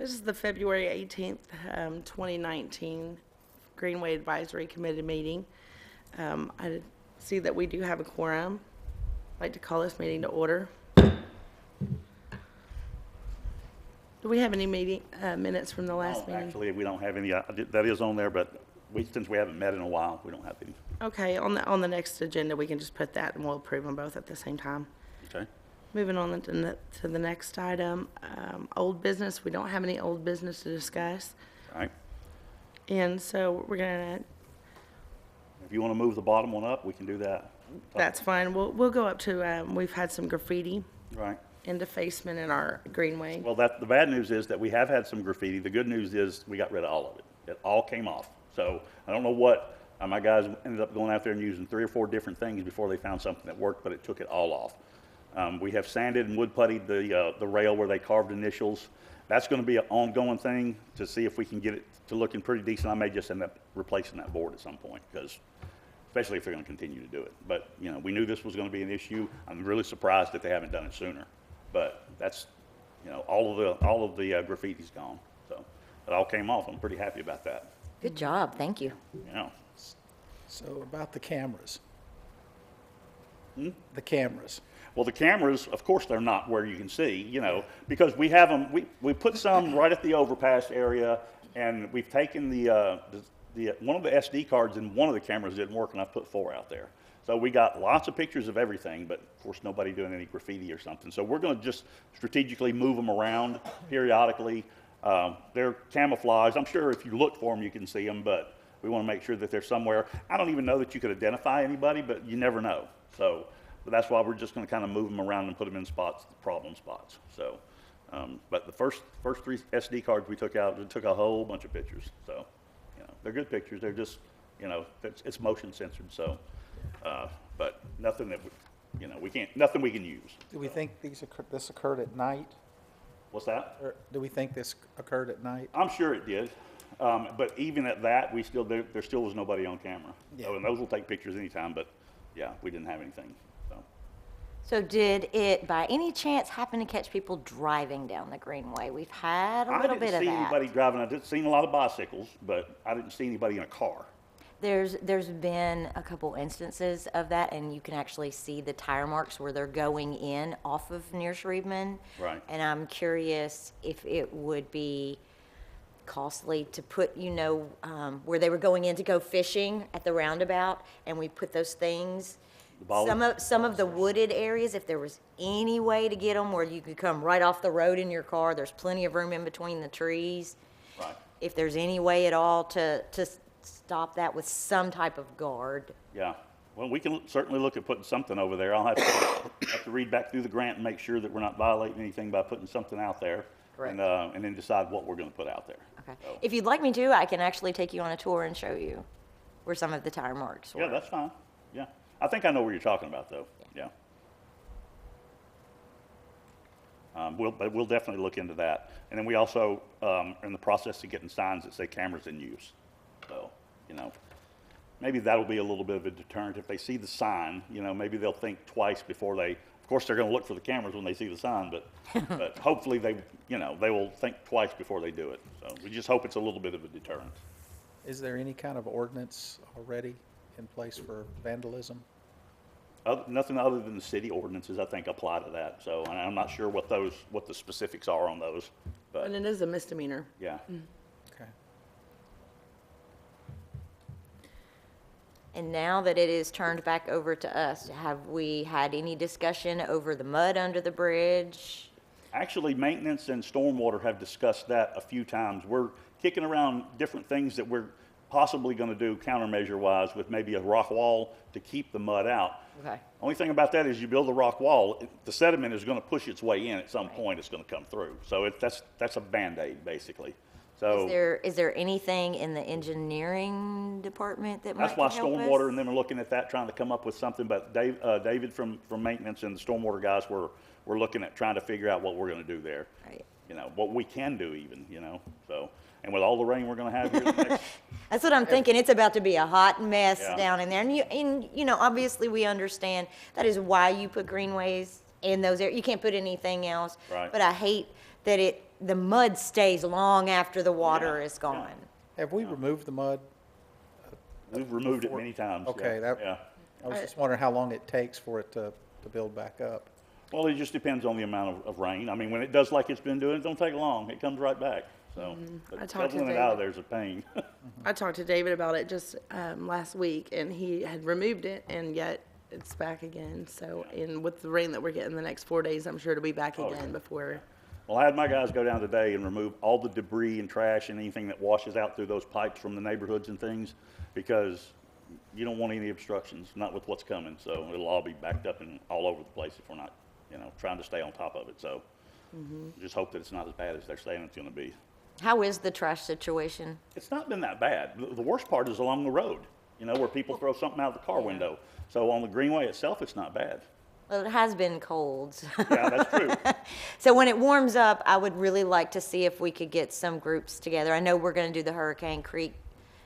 This is the February 18th, 2019 Greenway Advisory Committee meeting. I see that we do have a quorum. I'd like to call this meeting to order. Do we have any meeting minutes from the last meeting? Actually, we don't have any. That is on there, but since we haven't met in a while, we don't have any. Okay, on the next agenda, we can just put that and we'll approve them both at the same time. Okay. Moving on to the next item, old business. We don't have any old business to discuss. All right. And so we're gonna, If you want to move the bottom one up, we can do that. that's fine. We'll go up to, we've had some graffiti Right. and defacement in our greenway. Well, the bad news is that we have had some graffiti. The good news is we got rid of all of it. It all came off. So I don't know what, my guys ended up going out there and using 3 or 4 different things before they found something that worked, but it took it all off. We have sanded and wood puttied the rail where they carved initials. That's going to be an ongoing thing to see if we can get it to looking pretty decent. I may just end up replacing that board at some point, because especially if they're going to continue to do it. But, you know, we knew this was going to be an issue. I'm really surprised that they haven't done it sooner. But that's, you know, all of the graffiti's gone. So it all came off. I'm pretty happy about that. Good job, thank you. You know. So about the cameras. The cameras. Well, the cameras, of course, they're not where you can see, you know, because we have them. We put some right at the overpass area, and we've taken the one of the SD cards in one of the cameras didn't work, and I put 4 out there. So we got lots of pictures of everything, but of course nobody doing any graffiti or something. So we're going to just strategically move them around periodically. They're camouflaged. I'm sure if you look for them, you can see them, but we want to make sure that they're somewhere. I don't even know that you could identify anybody, but you never know. So, but that's why we're just going to kind of move them around and put them in spots, the problem spots. So, but the first 3 SD cards we took out, we took a whole bunch of pictures. So, you know, they're good pictures. They're just, you know, it's motion censored. So, but nothing that, you know, nothing we can use. Do we think this occurred at night? What's that? Or do we think this occurred at night? I'm sure it did. But even at that, there still was nobody on camera. Yeah. So, and those will take pictures anytime, but yeah, we didn't have anything. So did it, by any chance, happen to catch people driving down the Greenway? We've had a little bit of I didn't see that. anybody driving. I did see a lot of bicycles, but I didn't see anybody in a car. There's been a couple instances of that, and you can actually see the tire marks where they're going in off of near Shreveman. Right. And I'm curious if it would be costly to put, you know, where they were going in to go fishing at the roundabout, and we put those things. Some of the wooded areas, if there was any way to get them where you could come right off the road in your car, there's plenty of room in between the trees. Right. If there's any way at all to stop that with some type of guard. Yeah. Well, we can certainly look at putting something over there. I'll have to read back through the grant and make sure that we're not violating anything by putting something out there. Correct. And then decide what we're going to put out there. Okay. So, If you'd like me to, I can actually take you on a tour and show you where some of the tire marks were. yeah, that's fine. Yeah. I think I know what you're talking about, though. Yeah. But we'll definitely look into that. And then we also are in the process of getting signs that say cameras in use. So, you know, maybe that'll be a little bit of a deterrent. If they see the sign, you know, maybe they'll think twice before they, of course, they're going to look for the cameras when they see the sign, but hopefully they will think twice before they do it. So we just hope it's a little bit of a deterrent. Is there any kind of ordinance already in place for vandalism? Nothing other than the city ordinances, I think, apply to that. So, and I'm not sure what the specifics are on those, but And it is a misdemeanor. yeah. Okay. And now that it is turned back over to us, have we had any discussion over the mud under the bridge? Actually, maintenance and stormwater have discussed that a few times. We're kicking around different things that we're possibly going to do countermeasure-wise with maybe a rock wall to keep the mud out. Okay. Only thing about that is you build a rock wall, the sediment is going to push its way in at some point. It's going to come through. So that's a Band-Aid, basically. So Is there anything in the engineering department that might that's why help us? stormwater and them are looking at that, trying to come up with something. But David from maintenance and the stormwater guys we're looking at trying to figure out what we're going to do there. Right. You know, what we can do even, you know. So, and with all the rain we're going to have here the next, That's what I'm thinking. It's about to be a hot mess Yeah. down in there. And you know, obviously we understand that is why you put greenways in those areas. You can't put anything else. Right. But I hate that the mud stays long after the water Yeah, is gone. Have we removed the mud? We've removed it many times. Okay, Yeah. I was just wondering how long it takes for it to build back up. Well, it just depends on the amount of rain. I mean, when it does like it's been doing, it don't take long. It comes right back. So, I but talked to shoveling it out of David. there is a pain. I talked to David about it just last week, and he had removed it, and yet it's back again. So, and with the rain that we're getting the next 4 days, I'm sure it'll be back again before. Well, I had my guys go down today and remove all the debris and trash and anything that washes out through those pipes from the neighborhoods and things, because you don't want any obstructions, not with what's coming. So it'll all be backed up and all over the place if we're not, trying to stay on top of it. So just hope that it's not as bad as they're saying it's going to be. How is the trash situation? It's not been that bad. The worst part is along the road, where people throw something out of the car window. So on the Greenway itself, it's not bad. Well, it has been cold. Yeah, that's true. So when it warms up, I would really like to see if we could get some groups together. I know we're going to do the Hurricane Creek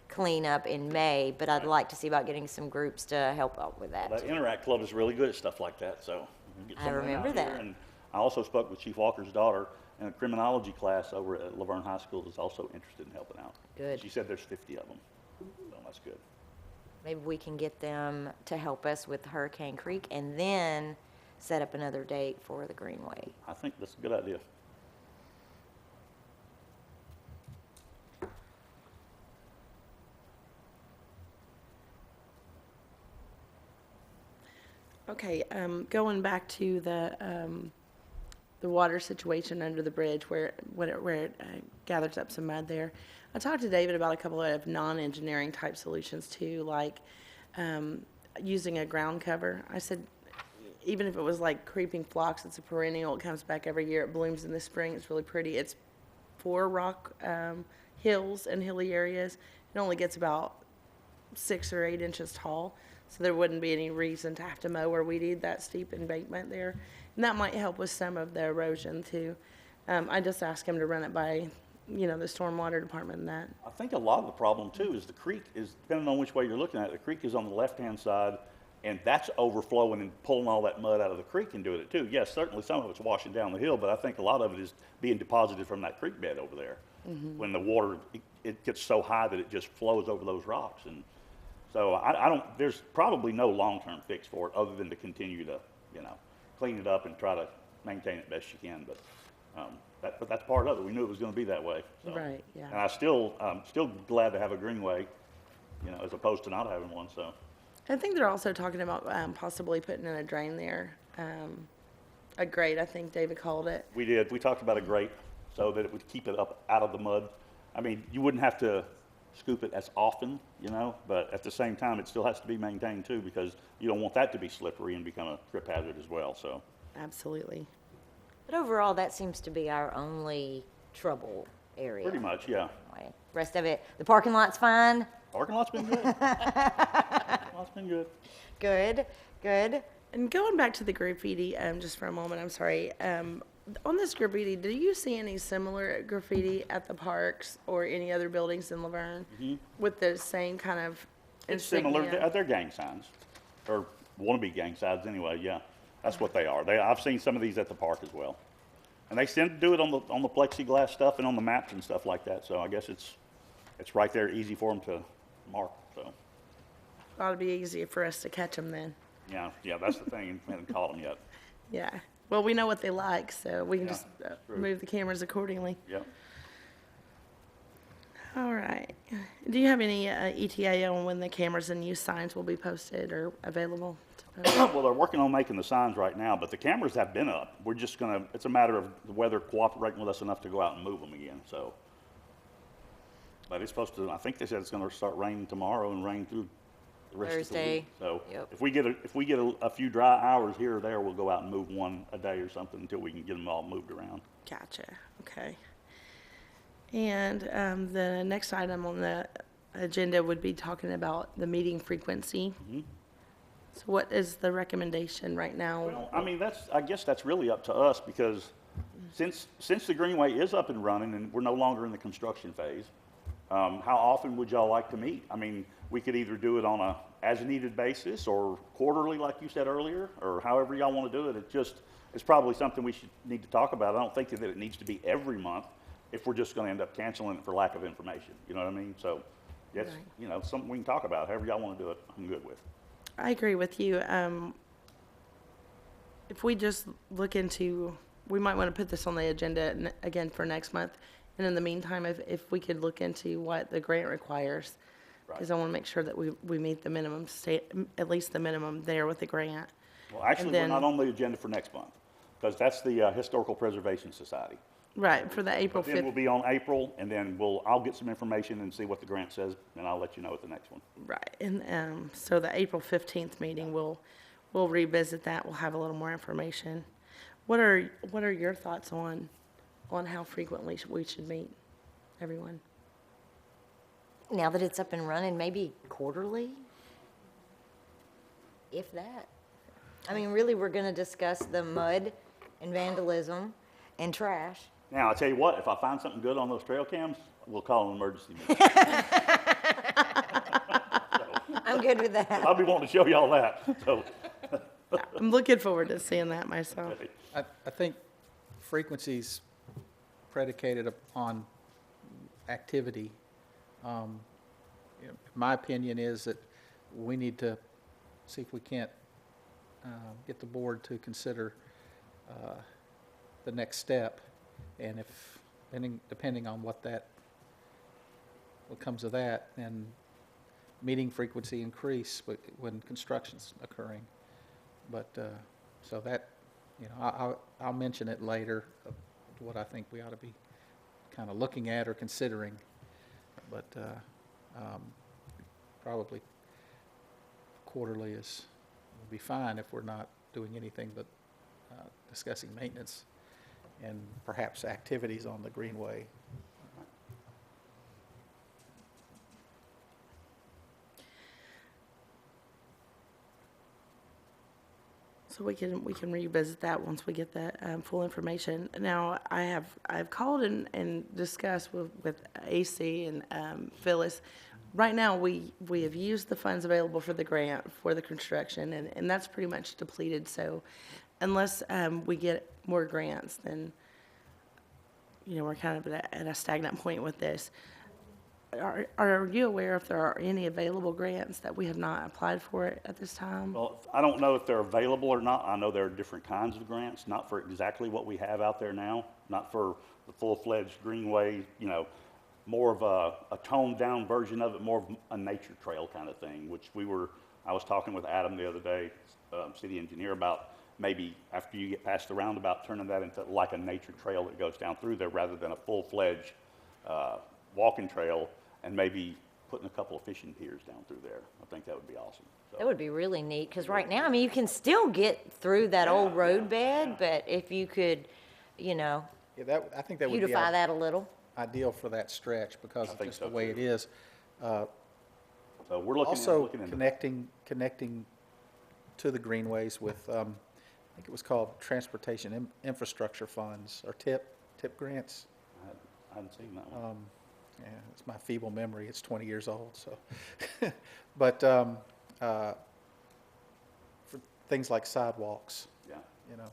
cleanup in May, but I'd like to see about getting some groups to help out with that. The Interact Club is really good at stuff like that, so. we can get I some of them remember out here. that. And I also spoke with Chief Walker's daughter, and a criminology class over at Laverne High School is also interested in helping out. Good. She said there's 50 of them, so that's good. Maybe we can get them to help us with Hurricane Creek and then set up another date for the Greenway. I think that's a good idea. Okay, going back to the water situation under the bridge where it gathers up some mud there. I talked to David about a couple of non-engineering type solutions too, like using a ground cover. I said, even if it was like creeping phlox, it's a perennial. It comes back every year. It blooms in the spring. It's really pretty. It's 4 rock hills and hilly areas. It only gets about 6 or 8 inches tall, so there wouldn't be any reason to have to mow or weed eat that steep embankment there. And that might help with some of the erosion too. I just asked him to run it by, the stormwater department and that. I think a lot of the problem too is the creek is, depending on which way you're looking at it, the creek is on the left-hand side, and that's overflowing and pulling all that mud out of the creek and doing it too. Yes, certainly some of it's washing down the hill, but I think a lot of it is being deposited from that creek bed over there. When the water, it gets so high that it just flows over those rocks. And so there's probably no long-term fix for it other than to continue to, clean it up and try to maintain it best you can. But that's part of it. We knew it was going to be that way. So. Right, yeah. And I'm still glad to have a Greenway, as opposed to not having one. So. I think they're also talking about possibly putting in a drain there. A grate, I think David called it. We did. We talked about a grate so that it would keep it up out of the mud. I mean, you wouldn't have to scoop it as often, but at the same time, it still has to be maintained too, because you don't want that to be slippery and become a trip hazard as well. So. Absolutely. But overall, that seems to be our only trouble area. Pretty much, yeah. Anyway, rest of it, the parking lot's fine? Parking lot's been good. Parking lot's been good. Good, good. And going back to the graffiti, just for a moment, I'm sorry. On this graffiti, do you see any similar graffiti at the parks or any other buildings in Laverne with the same kind of It's similar. insignia? They're gang signs, or wannabe gang signs anyway. Yeah, that's what they are. I've seen some of these at the park as well, and they tend to do it on the plexiglass stuff and on the maps and stuff like that. So I guess it's right there, easy for them to mark. So Ought to be easier for us to catch them then. yeah, that's the thing. We haven't caught them yet. Yeah. Well, we know what they like, so we can Yeah, just true. move the cameras accordingly. Yep. All right. Do you have any ETA on when the cameras and use signs will be posted or available to post? Well, they're working on making the signs right now, but the cameras have been up. We're just it's a matter of the weather cooperating with us enough to go out and move them again. So, but it's supposed to, I think they said it's going to start raining tomorrow and rain through the rest of the Thursday. week. So Yep. if we get a few dry hours here or there, we'll go out and move one a day or something until we can get them all moved around. Gotcha. Okay. And the next item on the agenda would be talking about the meeting frequency. So what is the recommendation right now? Well, I mean, I guess that's really up to us, because since the Greenway is up and running and we're no longer in the construction phase, how often would y'all like to meet? I mean, we could either do it on a as-needed basis or quarterly, like you said earlier, or however y'all want to do it. It just, it's probably something we should need to talk about. I don't think that it needs to be every month if we're just going to end up canceling it for lack of information. You know what I mean? So it's, Right. you know, something we can talk about. However y'all want to do it, I'm good with. I agree with you. If we just look into, we might want to put this on the agenda again for next month. And in the meantime, if we could look into what the grant requires, because I want to make sure that we meet the minimum state, at least the minimum there with the grant. Well, actually, then- we're not on the agenda for next month because that's the Historical Preservation Society. Right, for the April But then we'll 5th, be on April, and then I'll get some information and see what the grant says, and I'll let you know at the next one. right. And so the April 15th meeting, we'll revisit that. We'll have a little more information. What are your thoughts on how frequently we should meet, everyone? Now that it's up and running, maybe quarterly? If that. I mean, really, we're going to discuss the mud and vandalism and trash. Now, I'll tell you what, if I find something good on those trail cams, we'll call an emergency meeting. I'm good with that. I'll be wanting to show y'all that, so. I'm looking forward to seeing that myself. I think frequency's predicated upon activity. You know, my opinion is that we need to see if we can't get the board to consider the next step, and if, depending on what comes of that, then meeting frequency increase when construction's occurring. But, so that, you know, I'll mention it later, of what I think we ought to be kind of looking at or considering. But probably quarterly will be fine if we're not doing anything but discussing maintenance and perhaps activities on the Greenway. So we can revisit that once we get that full information. Now, I've called and discussed with AC and Phyllis. Right now, we have used the funds available for the grant for the construction, and that's pretty much depleted. So unless we get more grants, then, you know, we're kind of at a stagnant point with this. Are you aware if there are any available grants that we have not applied for at this time? Well, I don't know if they're available or not. I know there are different kinds of grants, not for exactly what we have out there now, not for the full-fledged Greenway, you know, more of a toned-down version of it, more of a nature trail kind of thing, which I was talking with Adam the other day, city engineer, about maybe after you get past the roundabout, turning that into like a nature trail that goes down through there rather than a full-fledged walking trail, and maybe putting a couple of fishing piers down through there. I think that would be awesome. So, That would be really neat, because right now, I mean, you can still get through that old road bed, but if you could, you know, Yeah, I think that would be beautify that a little. ideal for that stretch because I of think just so, the way too. it is. so we're looking Also, into connecting to the greenways with, I think it was called Transportation Infrastructure Funds, or TIP grants. I hadn't seen that one. Yeah, it's my feeble memory, it's 20 years old, so. But for things like sidewalks, Yeah. you know.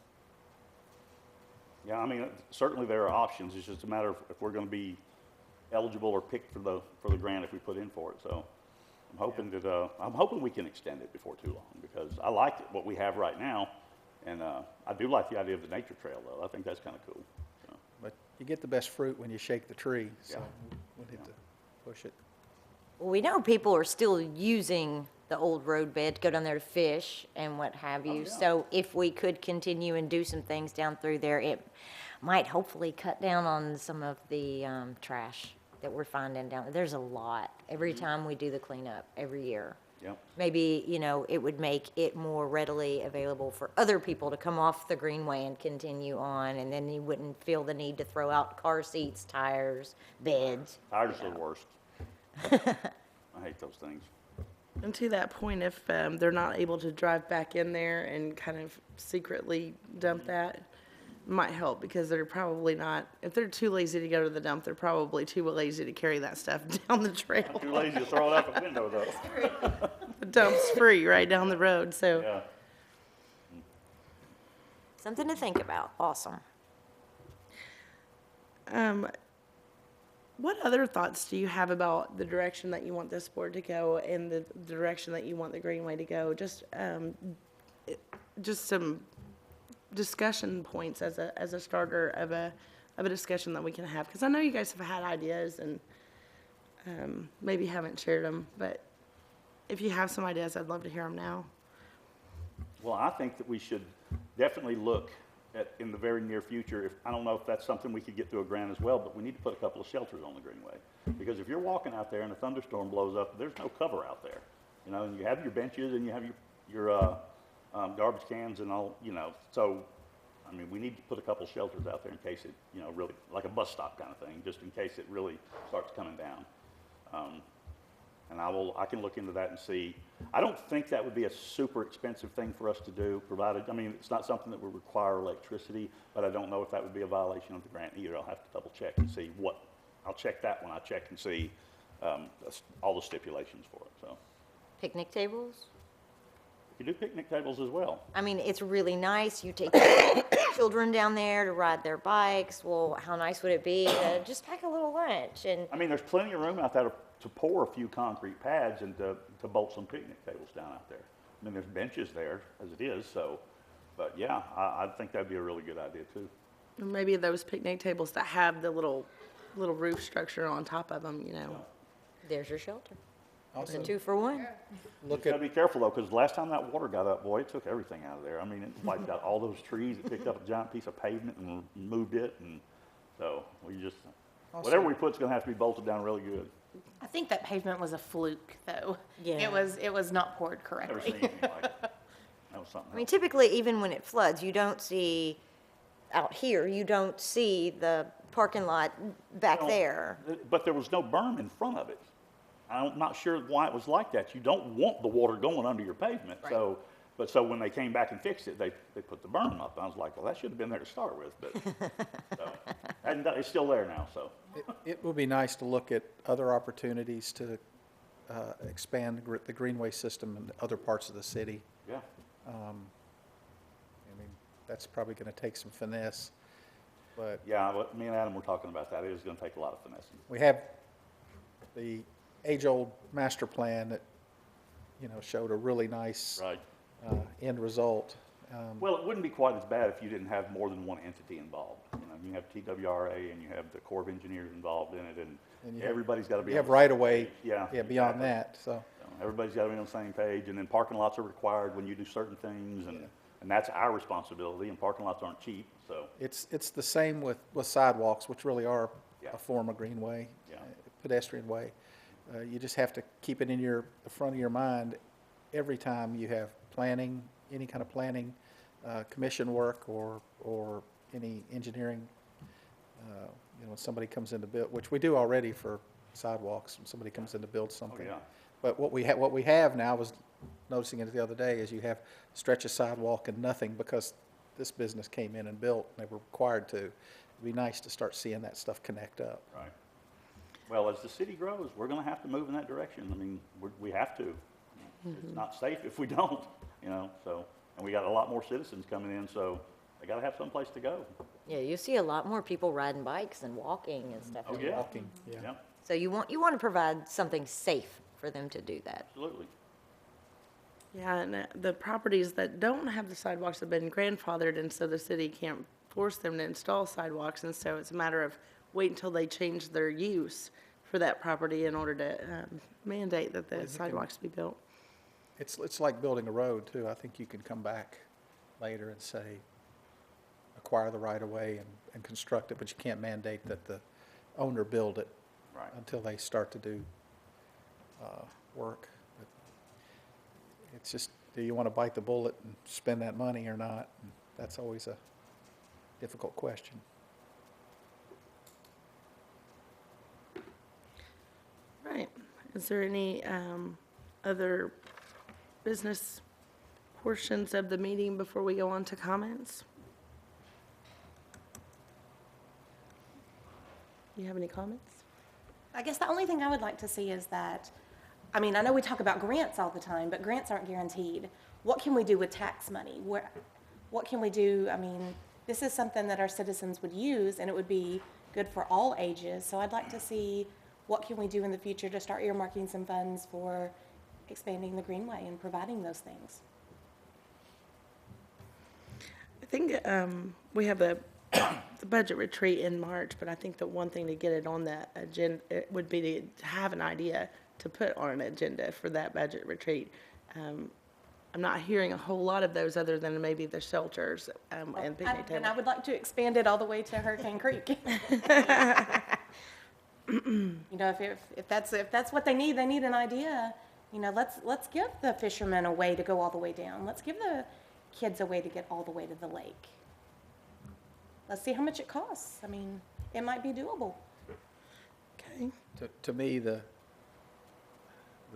Yeah, I mean, certainly there are options. It's just a matter of if we're going to be eligible or picked for the grant if we put in for it. So I'm hoping we can extend it before too long, because I like what we have right now, and I do like the idea of the nature trail though. I think that's kind of cool. So, But you get the best fruit when you shake the tree, so Yeah. we need to push it. Well, we know people are still using the old road bed to go down there to fish and what have you. yeah. So if we could continue and do some things down through there, it might hopefully cut down on some of the trash that we're finding down there. There's a lot every time we do the cleanup every year. Yep. Maybe, you know, it would make it more readily available for other people to come off the Greenway and continue on, and then you wouldn't feel the need to throw out car seats, tires, beds. Tires are the worst. I hate those things. And to that point, if they're not able to drive back in there and kind of secretly dump that, might help, because they're probably not, if they're too lazy to go to the dump, they're probably too lazy to carry that stuff down the trail. Too lazy to throw it out the window though. The dump's free right down the road, so. Yeah. Something to think about. Awesome. What other thoughts do you have about the direction that you want this board to go and the direction that you want the Greenway to go? Just some discussion points as a starter of a discussion that we can have, because I know you guys have had ideas and maybe haven't shared them, but if you have some ideas, I'd love to hear them now. Well, I think that we should definitely look at, in the very near future, I don't know if that's something we could get through a grant as well, but we need to put a couple of shelters on the Greenway. Because if you're walking out there and a thunderstorm blows up, there's no cover out there. You know, and you have your benches and you have your garbage cans and all, you know. So, I mean, we need to put a couple of shelters out there in case it, you know, really, like a bus stop kind of thing, just in case it really starts coming down. And I can look into that and see. I don't think that would be a super expensive thing for us to do, provided, I mean, it's not something that would require electricity, but I don't know if that would be a violation of the grant either. I'll have to double check and see I'll check that when I check and see all the stipulations for it, so. Picnic tables? You do picnic tables as well. I mean, it's really nice. You take children down there to ride their bikes. Well, how nice would it be to just pack a little lunch? And I mean, there's plenty of room out there to pour a few concrete pads and to bolt some picnic tables down out there. I mean, there's benches there as it is, so, but yeah, I think that'd be a really good idea too. Maybe those picnic tables that have the little roof structure on top of them, you know. there's your shelter. It's a Also, 2-for-1. look Gotta at, be careful though, because last time that water got up, boy, it took everything out of there. I mean, it wiped out all those trees, it picked up a giant piece of pavement and moved it, and so we just, whatever we put's gonna have to be bolted down really good. I think that pavement was a fluke, though. Yeah. It was not poured Never seen correctly. anything like it. That was something I mean, else. typically, even when it floods, you don't see, out here, you don't see the parking lot back Well, there. But there was no berm in front of it. I'm not sure why it was like that. You don't want the water going under your pavement, so, but so when they came back and fixed it, they put the berm up. I was like, well, that should have been there to start with, but, so, and it's still there now, so. it would be nice to look at other opportunities to expand the Greenway system in other parts of the city. Yeah, I mean, that's probably going to take some finesse, but yeah, what me and Adam were talking about that. It is gonna take a lot of finessing. we have the age-old master plan that, you know, showed a really nice Right. end result. Well, it wouldn't be quite as bad if you didn't have more than one entity involved. You know, you have TWRA and you have the Corps of Engineers involved in it, and you have- everybody's gotta be. You on have the same right-of-way, page. Yeah. beyond exactly. that, so. So everybody's gotta be on the same page, and then parking lots are required when you do certain things, and that's our responsibility, and parking lots aren't cheap, so. It's the same with sidewalks, which really are Yeah. a form of greenway, Yeah. pedestrian way. You just have to keep it in the front of your mind every time you have planning, any kind of planning, commission work or any engineering. You know, when somebody comes in to build, which we do already for sidewalks, when somebody comes in to build something. yeah. But what we have now, was noticing it the other day, is you have stretch of sidewalk and nothing because this business came in and built, and they were required to. It'd be nice to start seeing that stuff connect up. Right. Well, as the city grows, we're gonna have to move in that direction. I mean, we have to. It's not safe if we don't, you know, so, and we got a lot more citizens coming in, so they gotta have someplace to go. Yeah, you see a lot more people riding bikes and walking and stuff. Oh, yeah. Walking, yeah. Yeah, So you want to provide something safe for them to do that. absolutely. Yeah, and the properties that don't have the sidewalks have been grandfathered, and so the city can't force them to install sidewalks, and so it's a matter of wait until they change their use for that property in order to mandate that the sidewalks be built. It's like building a road, too. I think you can come back later and say, acquire the right-of-way and construct it, but you can't mandate that the owner build it Right. until they start to do work. But it's just, do you want to bite the bullet and spend that money or not? And that's always a difficult question. Right. Is there any other business portions of the meeting before we go on to comments? You have any comments? I guess the only thing I would like to see is that, I mean, I know we talk about grants all the time, but grants aren't guaranteed. What can we do with tax money? what can we do? I mean, this is something that our citizens would use, and it would be good for all ages. So I'd like to see what can we do in the future to start earmarking some funds for expanding the Greenway and providing those things. I think we have the budget retreat in March, but I think the one thing to get it on that agenda it would be to have an idea to put on an agenda for that budget retreat. I'm not hearing a whole lot of those other than maybe the shelters and picnic And I tables. would like to expand it all the way to Hurricane Creek. You know, if that's what they need an idea. You know, let's give the fishermen a way to go all the way down. Let's give the kids a way to get all the way to the lake. Let's see how much it costs. I mean, it might be doable. Okay. To me, the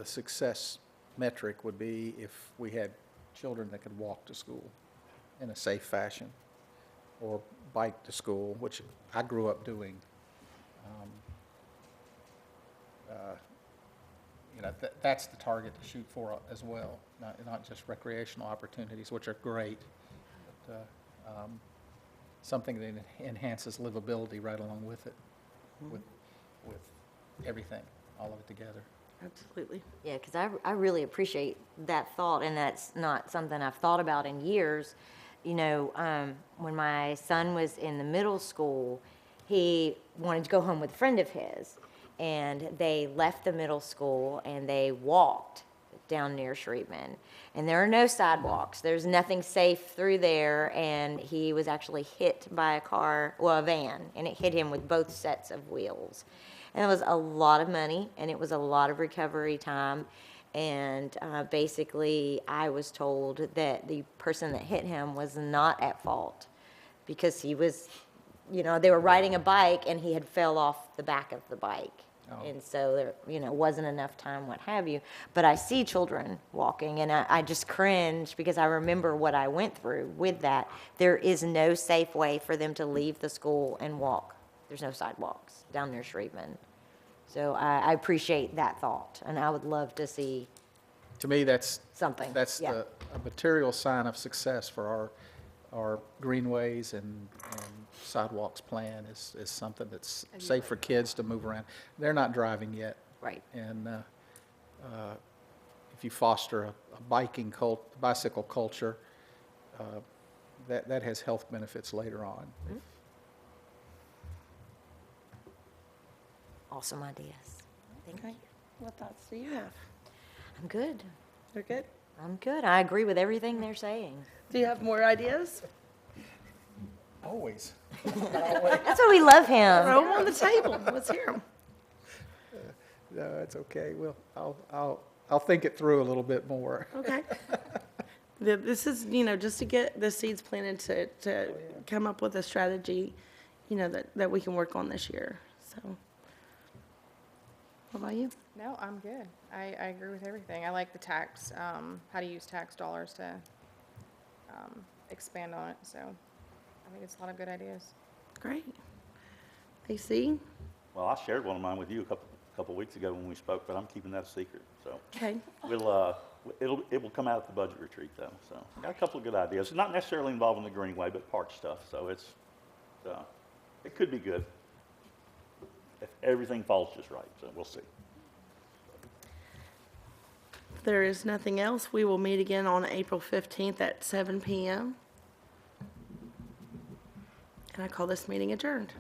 success metric would be if we had children that could walk to school in a safe fashion, or bike to school, which I grew up doing. You know, that's the target to shoot for as well, not just recreational opportunities, which are great, but something that enhances livability right along with it, with everything, all of it together. Absolutely. Yeah, because I really appreciate that thought, and that's not something I've thought about in years. You know, when my son was in the middle school, he wanted to go home with a friend of his, and they left the middle school and they walked down near Shreveman. And there are no sidewalks. There's nothing safe through there, and he was actually hit by a van, and it hit him with both sets of wheels. And it was a lot of money, and it was a lot of recovery time. And basically, I was told that the person that hit him was not at fault because he was, you know, they were riding a bike, and he had fell off the back of the bike. Oh. And so there, you know, wasn't enough time, what have you. But I see children walking, and I just cringe because I remember what I went through with that. There is no safe way for them to leave the school and walk. There's no sidewalks down near Shreveman. So I appreciate that thought, and I would love to see To me, that's something. That's Yeah. a material sign of success for our greenways and sidewalks plan is something that's safe for kids to move around. They're not driving yet. Right. And if you foster a bicycle culture, that has health benefits later on. Awesome ideas. Thank you. Okay. What thoughts do you have? I'm good. You're good? I'm good. I agree with everything they're saying. Do you have more ideas? Always. That's why we love him. Throw them on the table. Let's hear them. No, it's okay. Well, I'll think it through a little bit more. Okay. This is, you know, just to get the seeds planted to come up with a strategy, you know, that we can work on this year. So, what about you? No, I'm good. I agree with everything. I like the tax, how to use tax dollars to expand on it. So I think it's a lot of good ideas. Great. AC? Well, I shared one of mine with you a couple weeks ago when we spoke, but I'm keeping that a secret. So Okay. it will come out at the budget retreat though. So got a couple of good ideas, not necessarily involving the Greenway, but park stuff. So it could be good if everything falls just right. So we'll see. If there is nothing else, we will meet again on April 15th at 7 p.m. And I call this meeting adjourned.